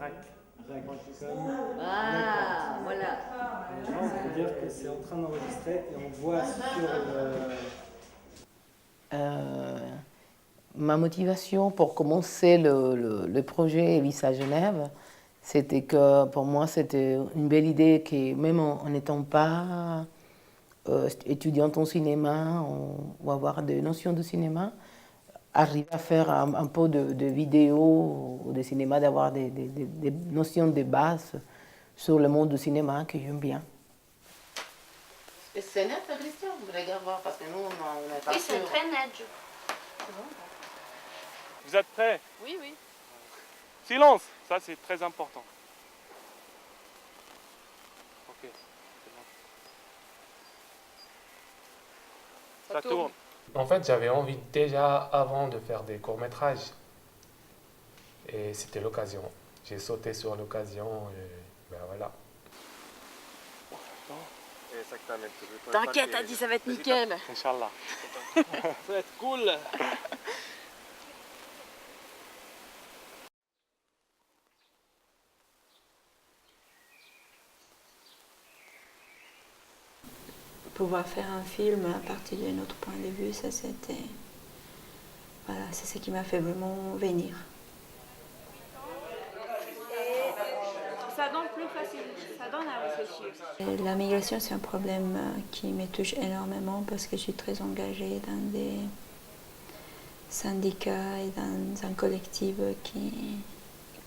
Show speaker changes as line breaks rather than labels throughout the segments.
RAC. RAC comme
Ah,
record.
voilà.
Et là, on peut dire que c'est en train d'enregistrer et on voit sur le...
Ma motivation pour commencer le projet Evisa Genève, c'était que pour moi c'était une belle idée que même en n'étant pas étudiante en cinéma ou avoir des notions de cinéma, arriver à faire un peu de vidéo ou de cinéma, d'avoir des notions de base sur le monde du cinéma que j'aime bien. C'est net, Christian? Vous voulez voir parce que nous, on n'est pas
Oui, c'est
sûr.
très net.
Vous êtes prêts?
Oui, oui.
Silence, ça c'est très important. Ok, c'est bon. Ça tourne.
En fait, j'avais envie déjà avant de faire des courts-métrages. Et c'était l'occasion. J'ai sauté sur l'occasion et ben voilà.
T'inquiète, Adi, ça va être nickel.
Inch'Allah. Ça va être cool.
Pouvoir faire un film à partir d'un autre point de vue, ça c'était... Voilà, c'est ce qui m'a fait vraiment venir.
Ça donne plus facile, ça donne à réfléchir.
Et la migration, c'est un problème qui me touche énormément parce que je suis très engagée dans des syndicats et dans un collectif qui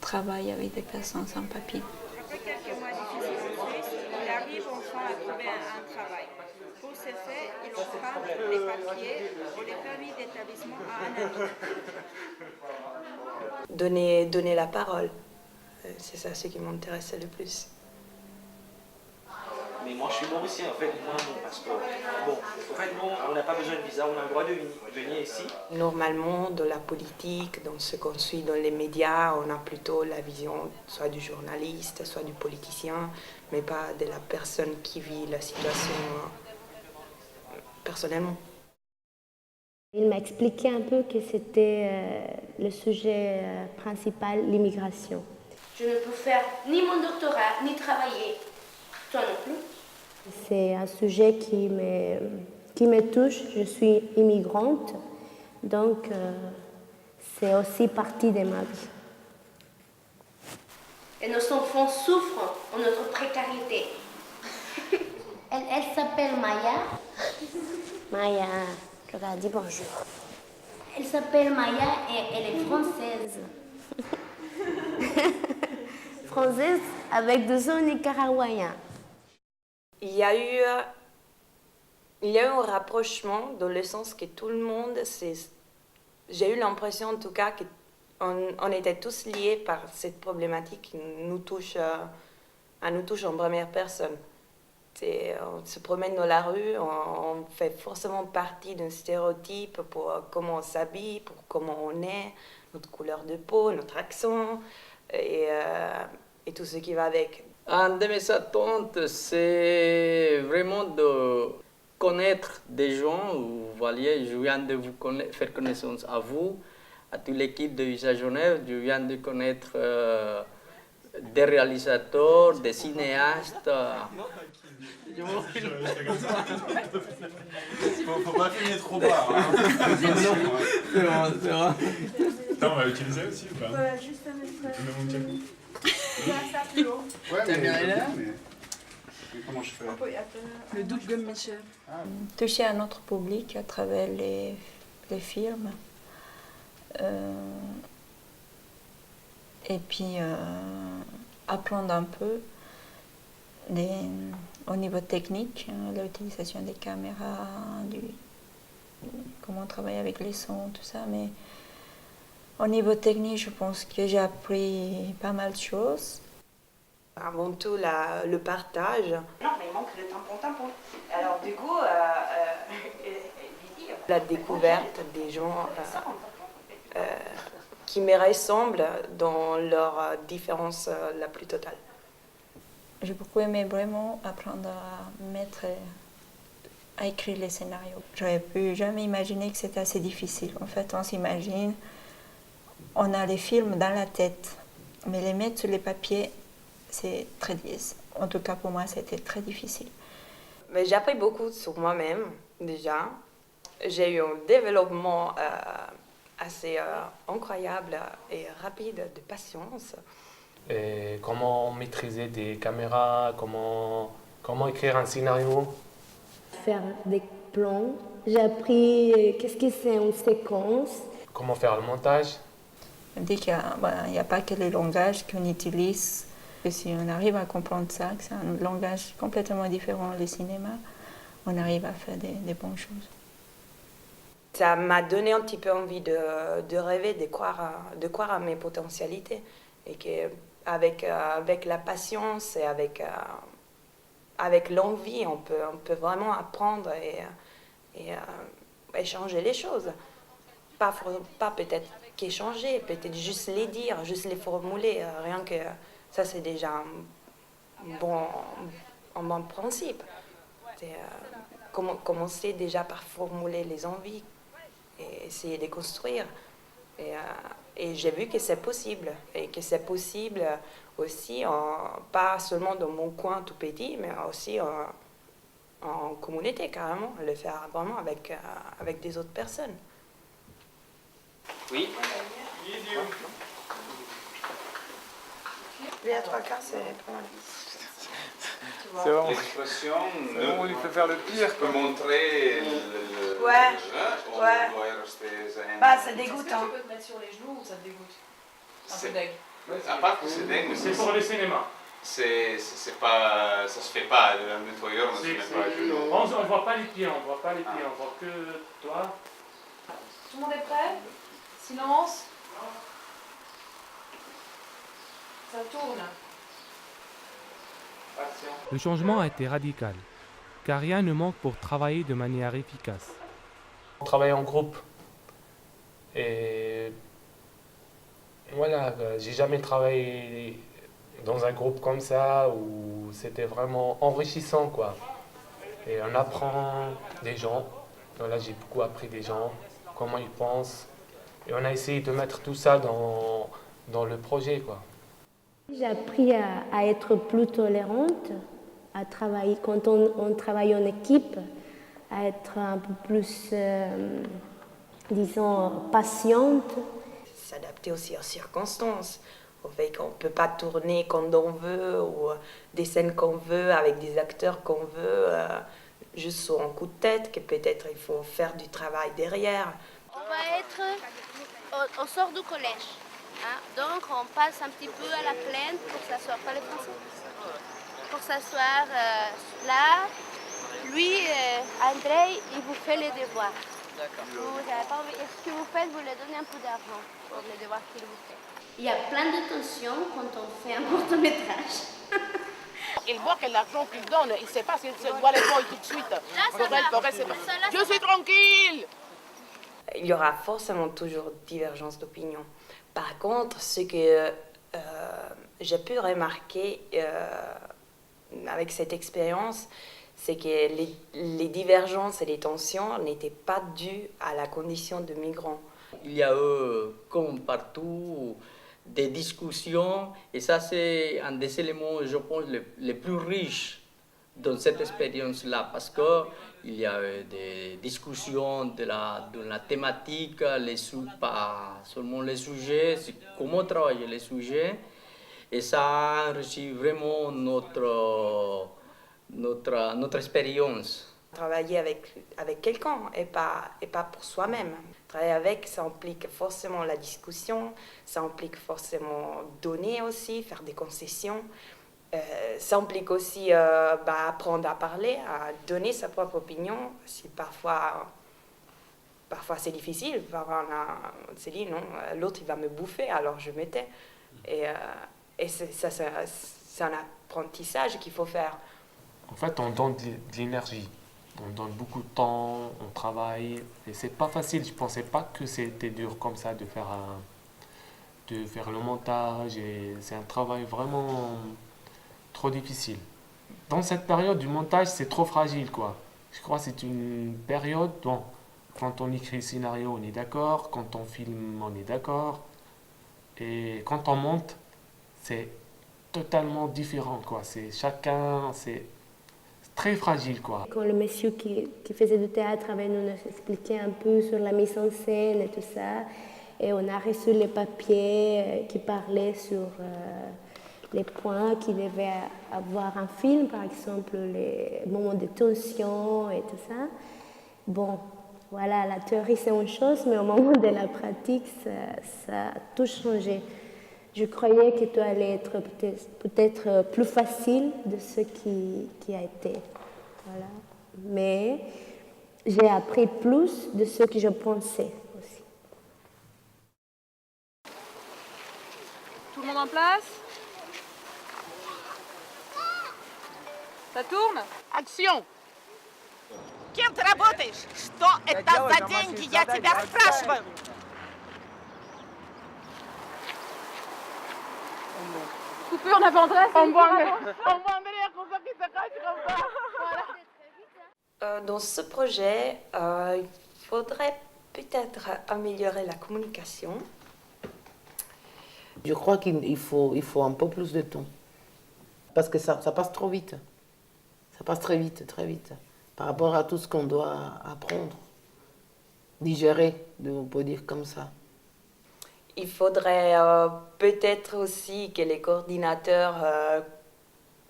travaille avec des personnes sans papier.
Après quelques mois difficiles en Suisse, il arrive enfin à trouver un travail. Pour ce faire, il emprunte les papiers ou les permis d'établissement à un ami.
Donner la parole, c'est ça ce qui m'intéressait le plus.
Mais moi je suis mauricien en fait, moi non, parce que bon, en fait nous on n'a pas besoin de visa, on a le droit de venir ici.
Normalement, dans la politique, dans ce qu'on suit dans les médias, on a plutôt la vision soit du journaliste, soit du politicien, mais pas de la personne qui vit la situation personnellement.
Il m'a expliqué un peu que c'était le sujet principal, l'immigration.
Je ne peux faire ni mon doctorat, ni travailler. Toi non plus.
C'est un sujet qui me touche. Je suis immigrante, donc c'est aussi partie de ma vie.
Et nos enfants souffrent en notre précarité.
Elle s'appelle Maya. Maya, je leur ai dit bonjour. Elle s'appelle Maya et elle est française. Française avec des sons nicaraguayens.
Il y a eu un rapprochement dans le sens que tout le monde, j'ai eu l'impression en tout cas qu'on était tous liés par cette problématique qui nous touche en première personne. On se promène dans la rue, on fait forcément partie d'un stéréotype pour comment on s'habille, pour comment on est, notre couleur de peau, notre accent et tout ce qui va avec.
Un de mes attentes, c'est vraiment de connaître des gens. Vous voyez, je viens de vous faire connaissance à vous, à toute l'équipe de Evisa Genève. Je viens de connaître des réalisateurs, des cinéastes.
Faut pas filmer trop bas. Hein.
C'est bon, c'est bon.
Attends, on va l'utiliser aussi ou pas?
Ouais, juste un
Tu mets mon diapo.
ça plus haut.
Ouais, mais comment je fais?
Le double gomme Michel.
Toucher un autre public à travers les films. Et puis apprendre un peu au niveau technique, l'utilisation des caméras, comment travailler avec les sons, tout ça. Mais au niveau technique, je pense que j'ai appris pas mal de choses. Avant tout, le partage.
Non, mais il manque le tampon. Alors du coup,
La découverte des gens qui me ressemblent dans leur différence la plus totale. J'ai beaucoup aimé vraiment apprendre à écrire les scénarios. J'aurais pu jamais imaginer que c'était assez difficile. En fait, on s'imagine, on a les films dans la tête.
Mais les mettre sur les papiers, c'est très difficile. En tout cas, pour moi, c'était très difficile.
Mais j'ai appris beaucoup sur moi-même, déjà. J'ai eu un développement assez incroyable et rapide de patience.
Et comment maîtriser des caméras, comment écrire un scénario.
Faire des plans. J'ai appris qu'est-ce que c'est une séquence.
Comment faire le montage.
On dit qu'il n'y a pas que les langages qu'on utilise. Et si on arrive à comprendre ça, que c'est un langage complètement différent du cinéma, on arrive à faire des bonnes choses.
Ça m'a donné un petit peu envie de rêver, de croire à mes potentialités. Et qu'avec la patience et avec l'envie, on peut vraiment apprendre et changer les choses. Pas peut-être qu'échanger, peut-être juste les dire, juste les formuler. Rien que ça, c'est déjà un bon principe. Commencer déjà par formuler les envies et essayer de les construire. Et j'ai vu que c'est possible. Et que c'est possible aussi, pas seulement dans mon coin tout petit, mais aussi en communauté carrément. Le faire vraiment avec des autres personnes.
Oui.
Les 3 quarts, c'est pas mal.
C'est bon.
L'expression,
On lui fait faire le pire.
peut montrer le
Ouais.
jeu,
Ouais.
on doit rester zen.
Bah, c'est dégoûtant.
Tu peux te mettre sur les genoux ou ça te dégoûte? Un
C'est-
peu deg.
À part que c'est dingue, mais
C'est pour le cinéma.
c'est pas, ça se fait pas, le nettoyeur ne se met pas à genoux.
On ne voit pas les pieds, on voit que toi.
Tout le monde est prêt? Silence. Ça tourne.
Le changement a été radical, car rien ne manque pour travailler de manière efficace.
On travaille en groupe. Et voilà, j'ai jamais travaillé dans un groupe comme ça où c'était vraiment enrichissant, quoi. Et on apprend des gens. Voilà, j'ai beaucoup appris des gens, comment ils pensent. Et on a essayé de mettre tout ça dans le projet, quoi.
J'ai appris à être plus tolérante, à travailler quand on travaille en équipe, à être un peu plus, disons, patiente.
S'adapter aussi aux circonstances, au fait qu'on ne peut pas tourner quand on veut, ou des scènes qu'on veut, avec des acteurs qu'on veut, juste sur un coup de tête, que peut-être il faut faire du travail derrière.
On va être au sort du collège. Hein? Donc on passe un petit peu à la plaine pour s'asseoir, pas les français, pour s'asseoir là. Lui, André, il vous fait les devoirs.
D'accord.
Vous avez pas envie, ce que vous faites, vous lui donnez un peu d'argent pour les devoirs qu'il vous fait.
Il y a plein de tensions quand on fait un court-métrage.
Il voit que l'argent qu'il donne, il ne sait pas s'il doit les prendre tout de suite. Je suis tranquille.
Il y aura forcément toujours divergence d'opinion. Par contre, ce que j'ai pu remarquer avec cette expérience, c'est que les divergences et les tensions n'étaient pas dues à la condition de migrants.
Il y a eu, comme partout, des discussions, et ça c'est un des éléments, je pense, les plus riches dans cette expérience-là, parce qu'il y a eu des discussions de la thématique, pas seulement les sujets, c'est comment travailler les sujets, et ça a enrichi vraiment notre expérience.
Travailler avec quelqu'un et pas pour soi-même. Travailler avec, ça implique forcément la discussion, ça implique forcément donner aussi, faire des concessions. Ça implique aussi apprendre à parler, à donner sa propre opinion. Si parfois c'est difficile, parfois on se dit non, l'autre il va me bouffer, alors je me tais. Et c'est un apprentissage qu'il faut faire.
En fait, on donne de l'énergie. On donne beaucoup de temps, on travaille. Et c'est pas facile. Je pensais pas que c'était dur comme ça de faire le montage. Et c'est un travail vraiment trop difficile. Dans cette période du montage, c'est trop fragile, quoi. Je crois que c'est une période, bon, quand on écrit le scénario, on est d'accord. Quand on filme, on est d'accord. Et quand on monte, c'est totalement différent, quoi. C'est chacun, c'est très fragile, quoi.
Quand le monsieur qui faisait du théâtre avait nous expliqué un peu sur la mise en scène et tout ça, et on a reçu les papiers qui parlaient sur les points qu'il devait avoir un film, par exemple les moments de tension et tout ça. Bon, voilà, la théorie c'est une chose, mais au moment de la pratique, ça a tout changé. Je croyais que tout allait être peut-être plus facile de ce qui a été. Voilà. Mais j'ai appris plus de ce que je pensais aussi.
Tout le monde en place? Ça tourne?
Action! Кем ты работаешь? Что это за деньги? Я тебя спрашиваю!
Coupé, on attendrait.
On voit un délire comme ça qui se cache comme ça. Voilà.
Dans ce projet, il faudrait peut-être améliorer la communication.
Je crois qu'il faut un peu plus de temps. Parce que ça passe trop vite. Ça passe très vite, par rapport à tout ce qu'on doit apprendre, digérer, on peut dire comme ça.
Il faudrait peut-être aussi que les coordinateurs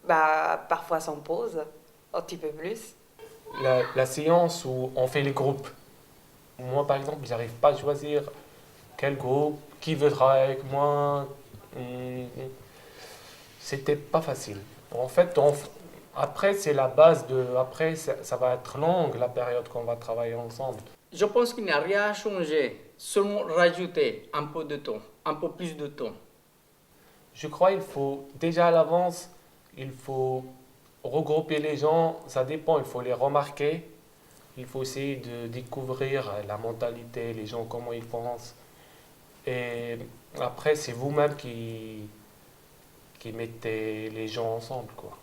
parfois s'en posent un petit peu plus.
La séance où on fait les groupes. Moi, par exemple, j'arrive pas à choisir quel groupe, qui veut travailler avec moi. C'était pas facile. En fait, après, c'est la base de... Après, ça va être longue, la période qu'on va travailler ensemble.
Je pense qu'il n'y a rien à changer, seulement rajouter un peu de temps, un peu plus de temps.
Je crois qu'il faut, déjà à l'avance, il faut regrouper les gens, ça dépend, il faut les remarquer, il faut essayer de découvrir la mentalité, les gens, comment ils pensent. Et après, c'est vous-même qui mettez les gens ensemble, quoi.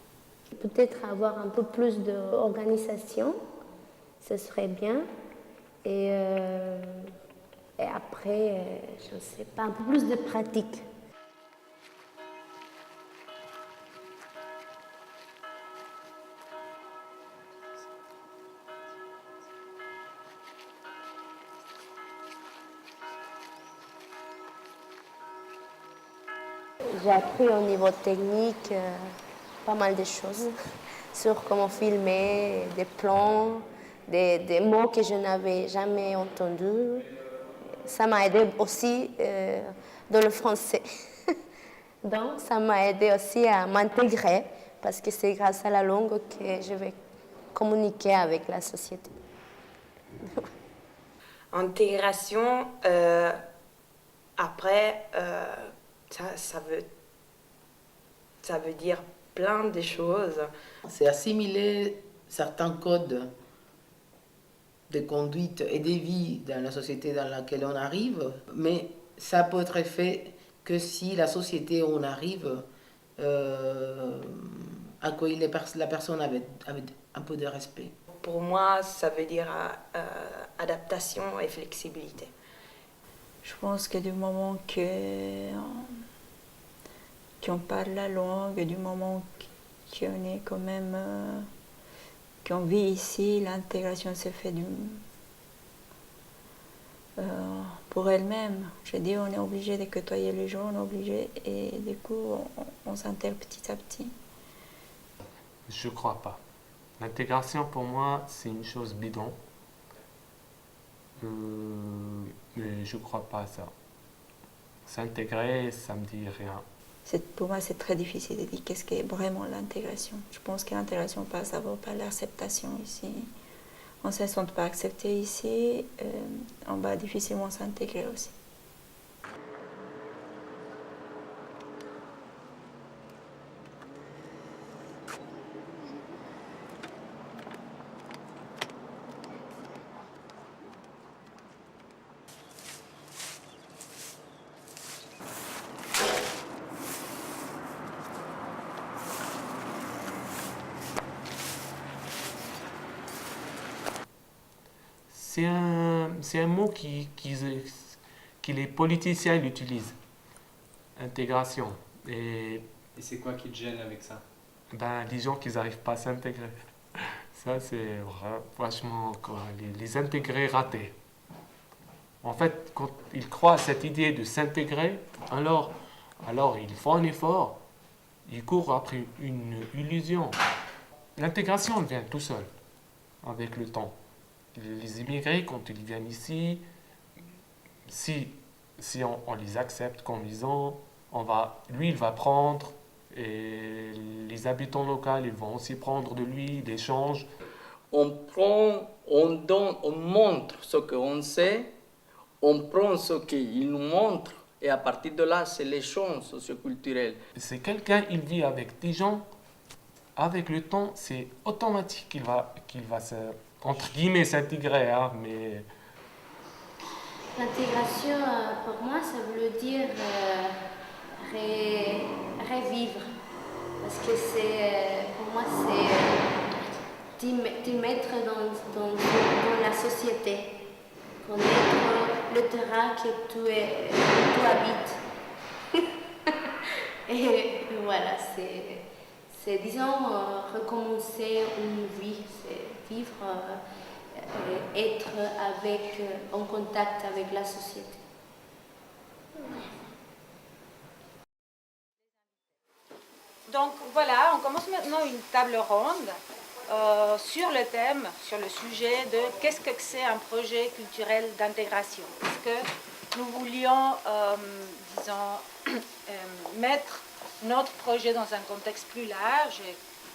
Peut-être avoir un peu plus d'organisation, ce serait bien. Et après, je ne sais pas, un peu plus de pratique. J'ai appris au niveau technique pas mal de choses sur comment filmer, des plans, des mots que je n'avais jamais entendus. Ça m'a aidé aussi dans le français. Donc, ça m'a aidé aussi à m'intégrer parce que c'est grâce à la langue que je vais communiquer avec la société.
Intégration, après, ça veut dire plein de choses.
C'est assimiler certains codes de conduite et de vie dans la société dans laquelle on arrive, mais ça peut être fait que si la société où on arrive accueille la personne avec un peu de respect.
Pour moi, ça veut dire adaptation et flexibilité.
Je pense que du moment qu'on parle la langue, du moment qu'on est quand même, qu'on vit ici, l'intégration se fait pour elle-même. Je dis, on est obligé de côtoyer les gens, on est obligé, et du coup, on s'intègre petit à petit.
Je crois pas. L'intégration, pour moi, c'est une chose bidon. Mais je crois pas à ça. S'intégrer, ça me dit rien.
Pour moi, c'est très difficile de dire qu'est-ce qu'est vraiment l'intégration. Je pense que l'intégration passe d'abord par l'acceptation ici. On ne se sent pas accepté ici, on va difficilement s'intégrer aussi.
C'est un mot que les politiciens utilisent. Intégration. Et
c'est quoi qui te gêne avec ça?
Ben, les gens qui n'arrivent pas à s'intégrer. Ça, c'est franchement quoi, les intégrer ratés. En fait, quand ils croient à cette idée de s'intégrer, alors ils font un effort, ils courent après une illusion. L'intégration vient tout seul, avec le temps. Les immigrés, quand ils viennent ici, si on les accepte comme ils sont, lui, il va prendre, et les habitants locaux, ils vont aussi prendre de lui, l'échange.
On prend, on donne, on montre ce qu'on sait, on prend ce qu'il nous montre, et à partir de là, c'est l'échange socioculturel.
C'est quelqu'un, il vit avec des gens, avec le temps, c'est automatique qu'il va entre guillemets, s'intégrer, hein, mais...
L'intégration, pour moi, ça veut dire revivre. Parce que pour moi, c'est te mettre dans la société, connaître le terrain que tu habites. Et voilà, c'est disons, recommencer une vie, c'est vivre, être en contact avec la société.
Donc voilà, on commence maintenant une table ronde sur le thème, sur le sujet de qu'est-ce que c'est un projet culturel d'intégration. Parce que nous voulions, mettre notre projet dans un contexte plus large et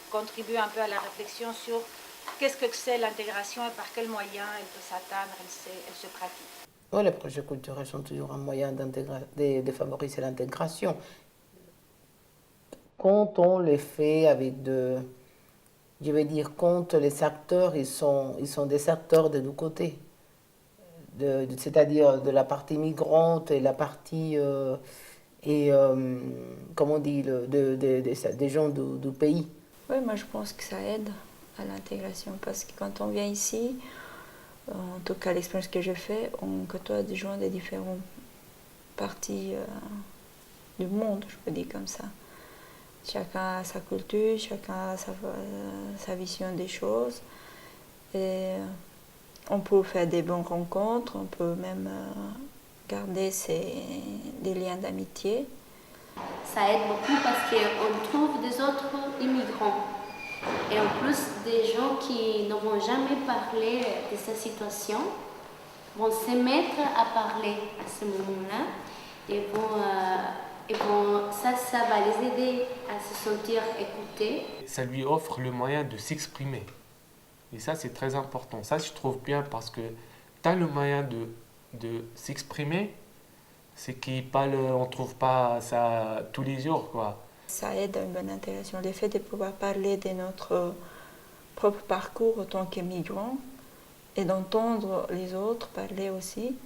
contribuer un peu à la réflexion sur qu'est-ce que c'est l'intégration et par quels moyens elle peut s'atteindre, elle se pratique.
Oui, les projets culturels sont toujours un moyen de favoriser l'intégration. Quand on les fait avec je veux dire, quand les acteurs, ils sont des acteurs de deux côtés. C'est-à-dire de la partie migrante et la partie, comment on dit, des gens du pays.
Oui, moi je pense que ça aide à l'intégration parce que quand on vient ici, en tout cas l'expérience que je fais, on côtoie des gens de différentes parties du monde, je peux dire comme ça. Chacun a sa culture, chacun a sa vision des choses. Et on peut faire des bonnes rencontres, on peut même garder des liens d'amitié.
Ça aide beaucoup parce qu'on trouve des autres immigrants. Et en plus, des gens qui ne vont jamais parler de cette situation vont se mettre à parler à ce moment-là et ça va les aider à se sentir écoutés.
Ça lui offre le moyen de s'exprimer. Et ça, c'est très important. Ça, je trouve bien parce que tu as le moyen de s'exprimer, c'est qu'on ne trouve pas ça tous les jours, quoi.
Ça aide à une bonne intégration. Le fait de pouvoir parler de notre propre parcours en tant qu'immigrants et d'entendre les autres parler aussi.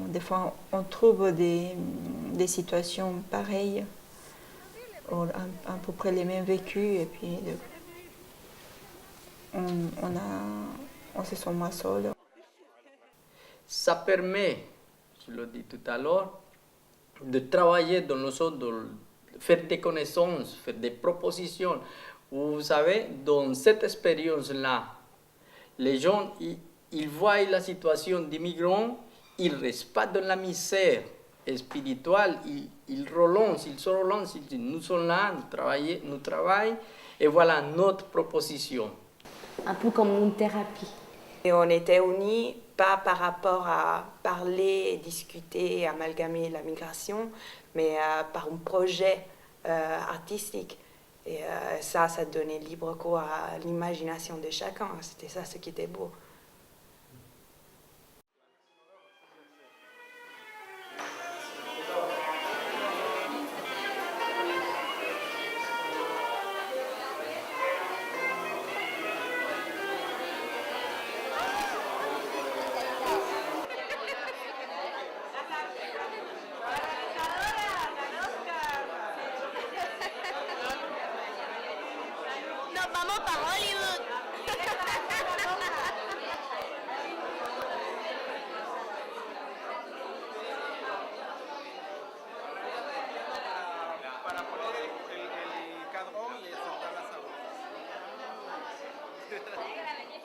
Des fois, on trouve des situations pareilles, à peu près les mêmes vécus, et puis on se sent moins seul.
Ça permet, je l'ai dit tout à l'heure, de travailler dans le sens de faire des connaissances, faire des propositions. Vous savez, dans cette expérience-là, les gens, ils voient la situation des migrants, ils ne restent pas dans la misère spirituelle, ils se relancent, ils disent, nous sommes là, nous travaillons, et voilà notre proposition.
Un peu comme une thérapie.
Et on était unis, pas par rapport à parler, discuter, amalgamer la migration, mais par un projet artistique. Et ça donnait libre cours à l'imagination de chacun. C'était ça ce qui était beau.
Nos vamos para Hollywood.
Venga, la belleza.